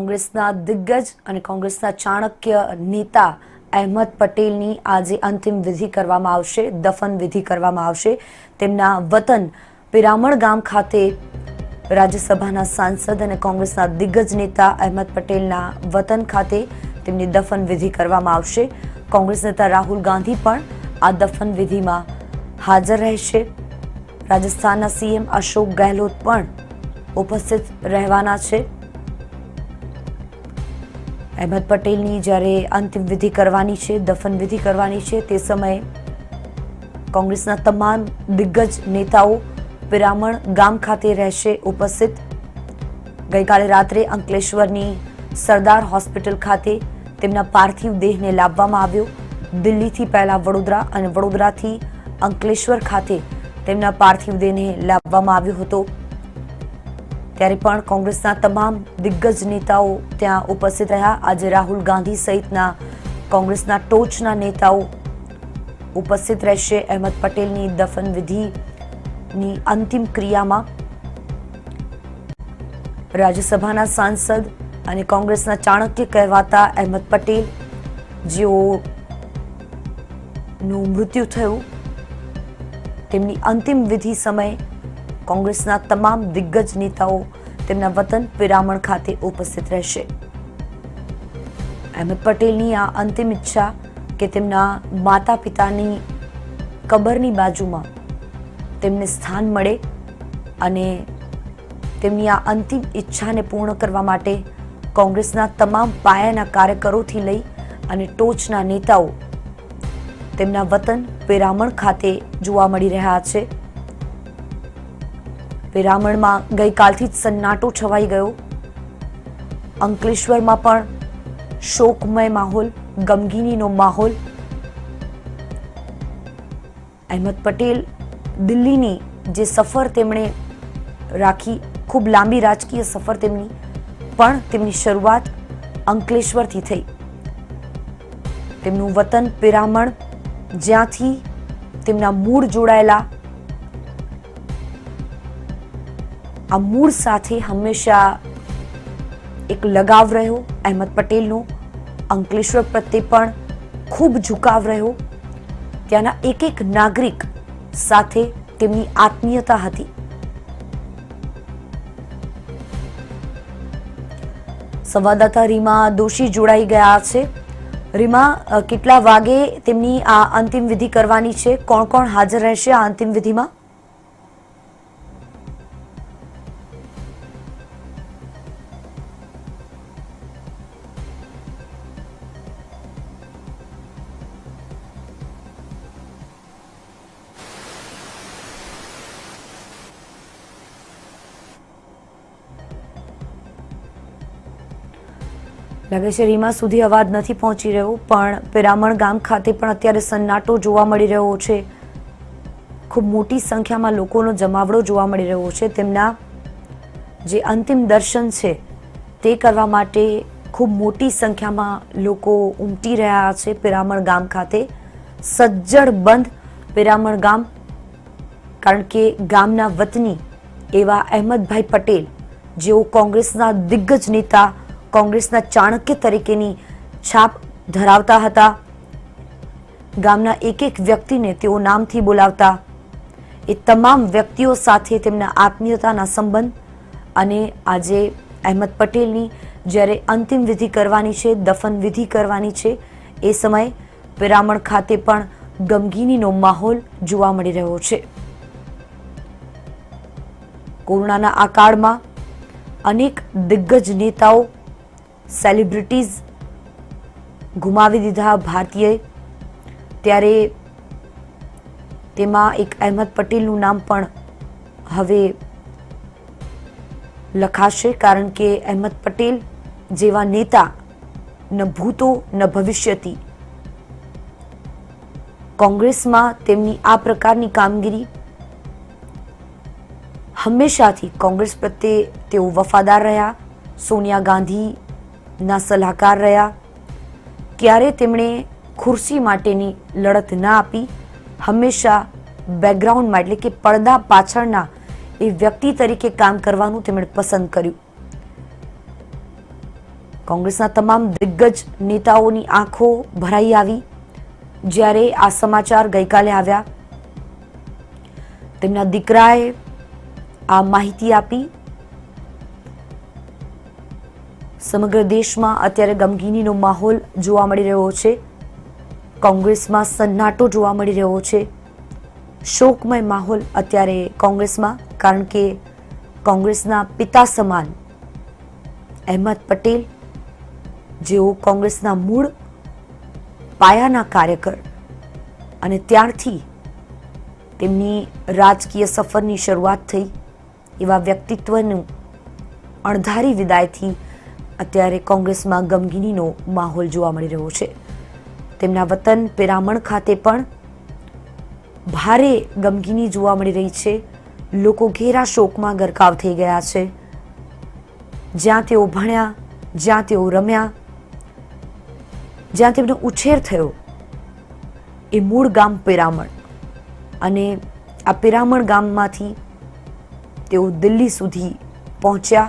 કોંગ્રેસના દિગ્ગજ અને કોંગ્રેસના ચાણક્ય નેતા અહેમદ પટેલની આજે અંતિમ વિધિ કરવામાં આવશે, દફન વિધિ કરવામાં આવશે. તેમના વતન પિરામણ ગામ ખાતે રાજ્યસભાના સાંસદ અને કોંગ્રેસના દિગ્ગજ નેતા અહેમદ પટેલના વતન ખાતે તેમની દફન વિધિ કરવામાં આવશે. કોંગ્રેસ નેતા રાહુલ ગાંધી પણ આ દફન વિધિમાં હાજર રહેશે. રાજસ્થાનના સીએમ અશોક ગેહલોત પણ ઉપસ્થિત રહેવાના છે. અહેમદ પટેલની જ્યારે અંતિમ વિધિ કરવાની છે, દફન વિધિ કરવાની છે, તે સમયે કોંગ્રેસના તમામ દિગ્ગજ નેતાઓ પિરામણ ગામ ખાતે રહેશે ઉપસ્થિત. ગઈકાલે રાત્રે અંકલેશ્વરની સરદાર હોસ્પિટલ ખાતે તેમના પાર્થિવ દેહને લાવવામાં આવ્યો. દિલ્હીથી પહેલા વડોદરા અને વડોદરાથી અંકલેશ્વર ખાતે તેમના પાર્થિવ દેહને લાવવામાં આવ્યો હતો. ત્યારે પણ કોંગ્રેસના તમામ દિગ્ગજ નેતાઓ ત્યાં ઉપસ્થિત રહ્યા. આજે રાહુલ ગાંધી સહિતના કોંગ્રેસના ટોચના નેતાઓ ઉપસ્થિત રહેશે અહેમદ પટેલની દફન વિધિની અંતિમ ક્રિયામાં. રાજ્યસભાના સાંસદ અને કોંગ્રેસના ચાણક્ય કહેવાતા અહેમદ પટેલ, જેઓનું મૃત્યુ થયું, તેમની અંતિમ વિધિ સમયે કોંગ્રેસના તમામ દિગ્ગજ નેતાઓ તેમના વતન પિરામણ ખાતે ઉપસ્થિત રહેશે. અહેમદ પટેલની આ અંતિમ ઈચ્છા કે તેમના માતા પિતાની કબરની બાજુમાં તેમને સ્થાન મળે અને તેમની આ અંતિમ ઈચ્છાને પૂર્ણ કરવા માટે કોંગ્રેસના તમામ પાયાના કાર્યકરોથી લઈ અને ટોચના નેતાઓ તેમના વતન પિરામણ ખાતે જોવા મળી રહ્યા છે. પિરામણમાં ગઈકાલથી જ સન્નાટો છવાઈ ગયો. અંકલેશ્વરમાં પણ શોકમય માહોલ, ગમગીનીનો માહોલ. અહેમદ પટેલ દિલ્હીની જે સફર તેમણે રાખી, ખૂબ લાંબી રાજકીય સફર તેમની, પણ તેમની શરૂઆત અંકલેશ્વરથી થઈ. તેમનું વતન પિરામણ, જ્યાંથી તેમના મૂળ જોડાયેલા, આ મૂળ સાથે હંમેશા એક લગાવ રહ્યો અહેમદ પટેલનો. અંકલેશ્વર પ્રત્યે પણ ખૂબ ઝુકાવ રહ્યો. ત્યાંના એક એક નાગરિક સાથે તેમની આત્મીયતા હતી. સંવાદદાતા રીમા દોશી જોડાઈ ગયા છે. રીમા, કેટલા વાગે તેમની આ અંતિમ વિધિ કરવાની છે? કોણ કોણ હાજર રહેશે આ અંતિમ વિધિમાં? લાગે છે રીમા સુધી અવાજ નથી પહોંચી રહ્યો, પણ પિરામણ ગામ ખાતે પણ અત્યારે સન્નાટો જોવા મળી રહ્યો છે. ખૂબ મોટી સંખ્યામાં લોકોનો જમાવડો જોવા મળી રહ્યો છે. તેમના જે અંતિમ દર્શન છે તે કરવા માટે ખૂબ મોટી સંખ્યામાં લોકો ઉમટી રહ્યા છે પિરામણ ગામ ખાતે. સજ્જડ બંધ પિરામણ ગામ, કારણ કે ગામના વતની એવા અહેમદભાઈ પટેલ, જેઓ કોંગ્રેસના દિગ્ગજ નેતા, કોંગ્રેસના ચાણક્ય તરીકેની છાપ ધરાવતા હતા. ગામના એક એક વ્યક્તિને તેઓ નામથી બોલાવતા. એ તમામ વ્યક્તિઓ સાથે તેમના આત્મીયતાના સંબંધ. અને આજે અહેમદ પટેલની જ્યારે અંતિમ વિધિ કરવાની છે, દફન વિધિ કરવાની છે, એ સમયે પિરામણ ખાતે પણ ગમગીનીનો માહોલ જોવા મળી રહ્યો છે. કોરોનાના આ કાળમાં અનેક દિગ્ગજ નેતાઓ, સેલિબ્રિટીઝ ગુમાવી દીધા ભારતીય. ત્યારે તેમાં એક અહેમદ પટેલનું નામ પણ હવે લખાશે, કારણ કે અહેમદ પટેલ જેવા નેતા ન ભૂતો ન ભવિષ્યથી. કોંગ્રેસમાં તેમની આ પ્રકારની કામગીરી, હંમેશાથી કોંગ્રેસ પ્રત્યે તેઓ વફાદાર રહ્યા. સોનિયા ગાંધી ના સલાહકાર રહ્યા. ક્યારે તેમણે ખુરશી માટેની લડત ના આપી. હંમેશા બેકગ્રાઉન્ડમાં, એટલે કે પડદા પાછળના એ વ્યક્તિ તરીકે કામ કરવાનું તેમણે પસંદ કર્યું. કોંગ્રેસના તમામ દિગ્ગજ નેતાઓની આંખો ભરાઈ આવી જ્યારે આ સમાચાર ગઈકાલે આવ્યા. તેમના દીકરાએ આ માહિતી આપી. સમગ્ર દેશમાં અત્યારે ગમગીનીનો માહોલ જોવા મળી રહ્યો છે. કોંગ્રેસમાં સન્નાટો જોવા મળી રહ્યો છે. શોકમય માહોલ અત્યારે કોંગ્રેસમાં, કારણ કે કોંગ્રેસના પિતા સમાન અહેમદ પટેલ, જેઓ કોંગ્રેસના મૂળ પાયાના કાર્યકર અને ત્યારથી તેમની રાજકીય સફરની શરૂઆત થઈ, એવા વ્યક્તિત્વનું અણધારી વિદાયથી અત્યારે કોંગ્રેસમાં ગમગીનીનો માહોલ જોવા મળી રહ્યો છે. તેમના વતન પિરામણ ખાતે પણ ભારે ગમગીની જોવા મળી રહી છે. લોકો ઘેરા શોકમાં ગરકાવ થઈ ગયા છે. જ્યાં તેઓ ભણ્યા, જ્યાં તેઓ રમ્યા, જ્યાં તેમનો ઉછેર થયો, એ મૂળ ગામ પિરામણ, અને આ પિરામણ ગામમાંથી તેઓ દિલ્હી સુધી પહોંચ્યા.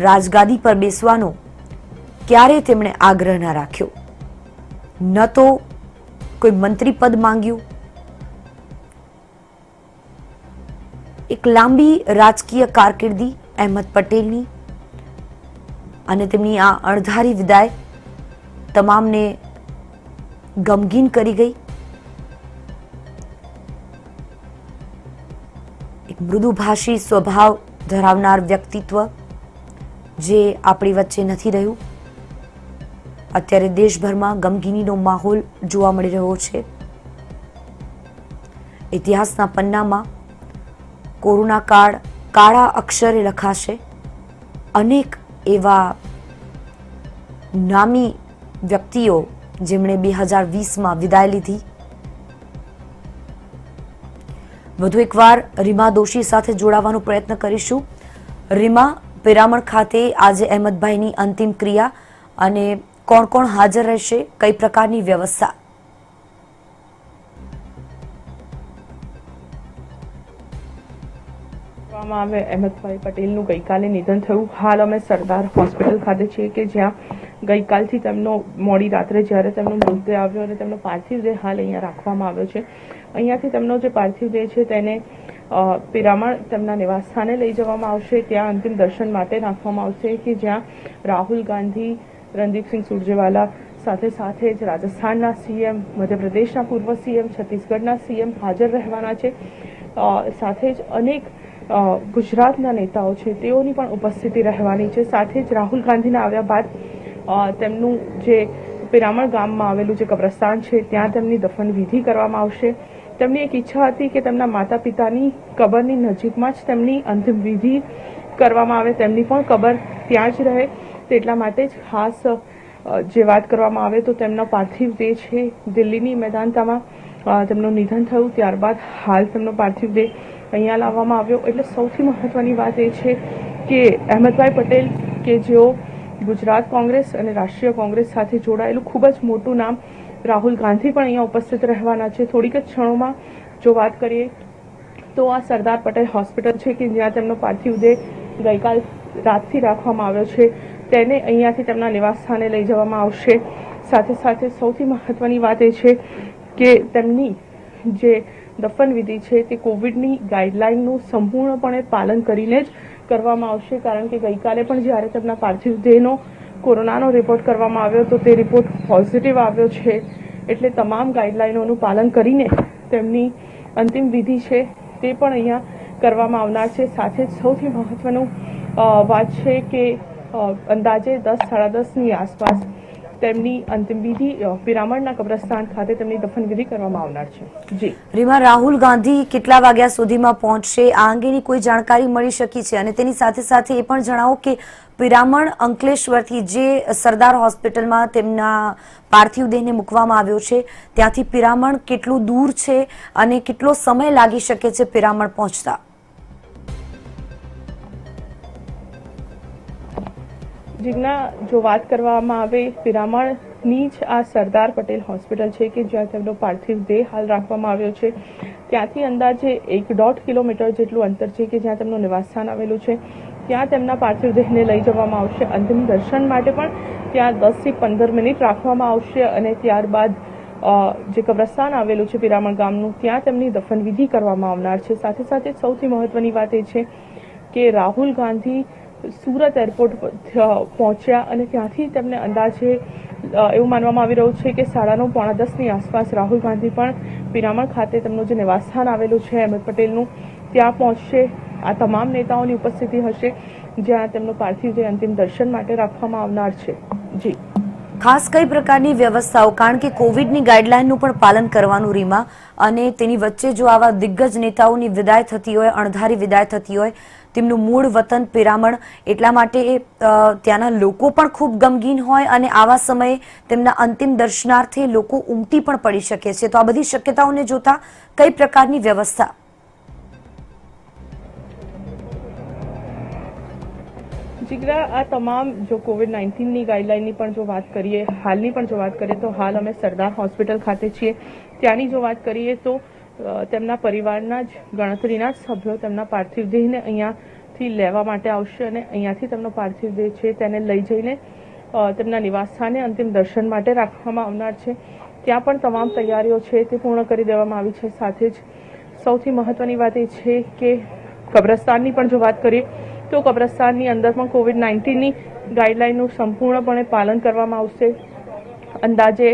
રાજગાદી પર બેસવાનો ક્યારે તેમણે આગ્રહ ન રાખ્યો, ન તો કોઈ મંત્રી પદ માંગ્યું. એક લાંબી રાજકીય કારકિર્દી અહેમદ પટેલની, અને તેમની આ અણધારી વિદાય તમામને ગમગીન કરી ગઈ. એક મૃદુભાષી સ્વભાવ ધરાવનાર વ્યક્તિત્વ જે આપણી વચ્ચે નથી રહ્યું. અત્યારે દેશભરમાં ગમગીનીનો માહોલ જોવા મળી રહ્યો છે. ઇતિહાસના પન્નામાં કોરોના કાળ કાળા અક્ષરે લખાશે. અનેક એવા નામી વ્યક્તિઓ જેમણે 2020માં વિદાય લીધી. વધુ એકવાર રીમા દોશી સાથે જોડાવાનો પ્રયત્ન કરીશું. રીમા, પિરામણ ખાતે આજે અહેમદભાઈની અંતિમ ક્રિયા, અને કોણ કોણ હાજર રહેશે, કઈ પ્રકારની વ્યવસ્થા? આવે અહેમદભાઈ પટેલનું ગઈકાલે નિધન થયું. હાલ અમે સરદાર હોસ્પિટલ ખાતે છીએ કે જ્યાં ગઈકાલથી તેમનો મોડી રાત્રે જ્યારે તેમનો મૃતદેહ આવ્યો અને તેમનો પાર્થિવ દેહ હાલ અહીંયા રાખવામાં આવ્યો છે. અહીંયાથી તેમનો જે પાર્થિવ દેહ છે તેને પિરામણ તેમના નિવાસસ્થાને લઈ જવામાં આવશે. ત્યાં અંતિમ દર્શન માટે રાખવામાં આવશે કે જ્યાં રાહુલ ગાંધી, રણદીપસિંહ સુરજેવાલા, સાથે સાથે જ રાજસ્થાનના સીએમ, મધ્યપ્રદેશના પૂર્વ સીએમ, છત્તીસગઢના સીએમ હાજર રહેવાના છે. સાથે જ અનેક ગુજરાતના નેતાઓ છે તેઓની પણ ઉપસ્થિતિ રહેવાની છે. સાથે જ રાહુલ ગાંધીના આવ્યા બાદ તેમનું જે પિરામણ ગામમાં આવેલું જે કબ્રસ્તાન છે ત્યાં તેમની દફન વિધિ કરવામાં આવશે. તેમની એક ઈચ્છા હતી કે તેમના માતા પિતાની કબરની નજીકમાં જ તેમની અંતિમ વિધિ કરવામાં આવે, તેમની પણ કબર ત્યાં જ રહે. તેટલા માટે જ ખાસ જે વાત કરવામાં આવે તો તેમનો પાર્થિવ દેહ છે દિલ્હીની મેદાનતામાં તેમનું નિધન થયું. ત્યારબાદ હાલ તેમનો પાર્થિવ દેહ અહીંયા લાવવામાં આવ્યો. એટલે સૌથી મહત્વની વાત એ છે કે અહેમદભાઈ પટેલ કે જેઓ ગુજરાત કોંગ્રેસ અને રાષ્ટ્રીય કોંગ્રેસ સાથે જોડાયેલું ખૂબ જ મોટું નામ, રાહુલ ગાંધી પણ અહીંયા ઉપસ્થિત રહેવાના છે. થોડીક જ ક્ષણોમાં જો વાત કરીએ તો આ સરદાર પટેલ હોસ્પિટલ છે કે જ્યાં તેમનો પાર્થિવ દેહ ગઈકાલ રાતથી રાખવામાં આવ્યો છે તેને અહીંયાથી તેમના નિવાસ સ્થાને લઈ જવામાં આવશે. સાથે સાથે સૌથી મહત્વની વાત એ છે કે તેમની જે દફન વિધિ છે તે કોવિડની ગાઈડલાઇનનું સંપૂર્ણપણે પાલન કરીને જ કરવામાં આવશે. કારણ કે ગઈકાલે પણ જ્યારે તેમના પાર્થિવ દેહનો કોરોનાનો રિપોર્ટ કરવામાં આવ્યો તો તે રિપોર્ટ પોઝિટિવ આવ્યો છે. એટલે તમામ ગાઈડલાઇનોનું પાલન કરીને તેમની અંતિમ વિધિ છે તે પણ અહીંયા કરવામાં આવનાર છે. સાથે જ સૌથી મહત્વનું વાત છે કે અંદાજે 10-10:30ની આસપાસ તેમની અંતિમ વિધિ પિરામણના કબ્રસ્તાન ખાતે તેમની દફન વિધિ કરવામાં આવનાર છે. જી રીમા, રાહુલ ગાંધી કેટલા વાગ્યા સુધીમાં પહોંચશે, આ અંગેની કોઈ જાણકારી મળી શકી છે? અને તેની સાથે સાથે એ પણ જણાવો કે પિરામણ અંકલેશ્વરથી જે સરદાર હોસ્પિટલમાં તેમના પાર્થિવ દેહને મૂકવામાં આવ્યો છે ત્યાંથી પિરામણ કેટલું દૂર છે અને કેટલો સમય લાગી શકે છે પિરામણ પહોંચતા? જીજ્ઞા, જો વાત કરવામાં આવે પિરામણની જ આ સરદાર પટેલ હોસ્પિટલ છે કે જ્યાં તેમનો પાર્થિવ દેહ હાલ રાખવામાં આવ્યો છે. ત્યાંથી અંદાજે 1.5 કિલોમીટર જેટલું અંતર છે કે જ્યાં તેમનું નિવાસસ્થાન આવેલું છે. ત્યાં તેમના પાર્થિવ દેહને લઈ જવામાં આવશે. અંતિમ દર્શન માટે પણ ત્યાં 10 થી 15 મિનિટ રાખવામાં આવશે અને ત્યારબાદ જે કબ્રસ્તાન આવેલું છે પિરામણ ગામનું, ત્યાં તેમની દફનવિધિ કરવામાં આવનાર છે. સાથે સાથે સૌથી મહત્વની વાત એ છે કે રાહુલ ગાંધી સુરત એરપોર્ટ પહોંચ્યા અને ત્યાંથી તેમને અંદાજે એવું માનવામાં આવી રહ્યું છે કે 9:30-9:40ની આસપાસ રાહુલ ગાંધી પણ પિરામણ ખાતે તેમનું જે નિવાસસ્થાન આવેલું છે અહેમદ પટેલનું, ત્યાં પહોંચશે. આ તમામ નેતાઓની ઉપસ્થિતિ હશે, જ્યાં તેમનું પાર્થિવ દેહ અંતિમ દર્શન માટે રાખવામાં આવનાર છે. જી, ખાસ કઈ પ્રકારની વ્યવસ્થાઓ, કારણ કે કોવિડની ગાઈડલાઈનનું પણ પાલન કરવાનું રીમા, અને તેની વચ્ચે જો આવા દિગ્ગજ નેતાઓની વિદાય થતી હોય, અણધારી વિદાય થતી હોય, તેમનું મૂળ વતન પિરામણ, એટલા માટે ત્યાંના લોકો પણ ખૂબ ગમગીન હોય અને આવા સમયે તેમના અંતિમ દર્શનાર્થે લોકો ઉમટી પણ પડી શકે છે. તો આ બધી શક્યતાઓને જોતા કઈ પ્રકારની વ્યવસ્થા? જીગરા, આ તમામ જો COVID-19ની ગાઈડલાઈનની પણ જો વાત કરીએ, હાલની પણ જો વાત કરીએ, તો હાલ અમે સરદાર હોસ્પિટલ ખાતે છીએ. ત્યાંની જો વાત કરીએ તો તેમના પરિવારના જ ગણતરીના જ સભ્યો તેમના પાર્થિવ દેહને અહીંયાથી લેવા માટે આવશે અને અહીંયાથી તેમનો પાર્થિવ દેહ છે તેને લઈ જઈને તેમના નિવાસસ્થાને અંતિમ દર્શન માટે રાખવામાં આવનાર છે. ત્યાં પણ તમામ તૈયારીઓ છે તે પૂર્ણ કરી દેવામાં આવી છે. સાથે જ સૌથી મહત્વની વાત એ છે કે કબ્રસ્તાનની પણ જો વાત કરીએ તો કબ્રસ્તાનની અંદર પણ COVID-19ની ગાઈડલાઈનનું સંપૂર્ણપણે પાલન કરવામાં આવશે. અંદાજે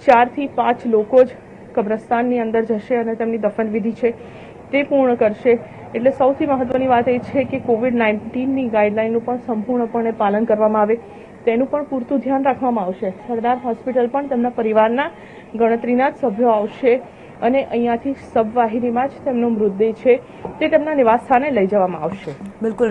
4 થી 5 લોકો જ કબ્રસ્તાનની અંદર જશે અને તેમની દફનવિધિ છે તે પૂર્ણ કરશે. એટલે સૌથી મહત્વની વાત એ છે કે COVID-19ની ગાઈડલાઈનનું પણ સંપૂર્ણપણે પાલન કરવામાં આવે, તેનું પણ પૂરતું ધ્યાન રાખવામાં આવશે. સરદાર હોસ્પિટલ પણ તેમના પરિવારના ગણતરીના જ સભ્યો આવશે અને અહીંયાથી શબવાહિનીમાં જ તેમનો મૃતદેહ છે તે તેમના નિવાસસ્થાને લઈ જવામાં આવશે. બિલકુલ.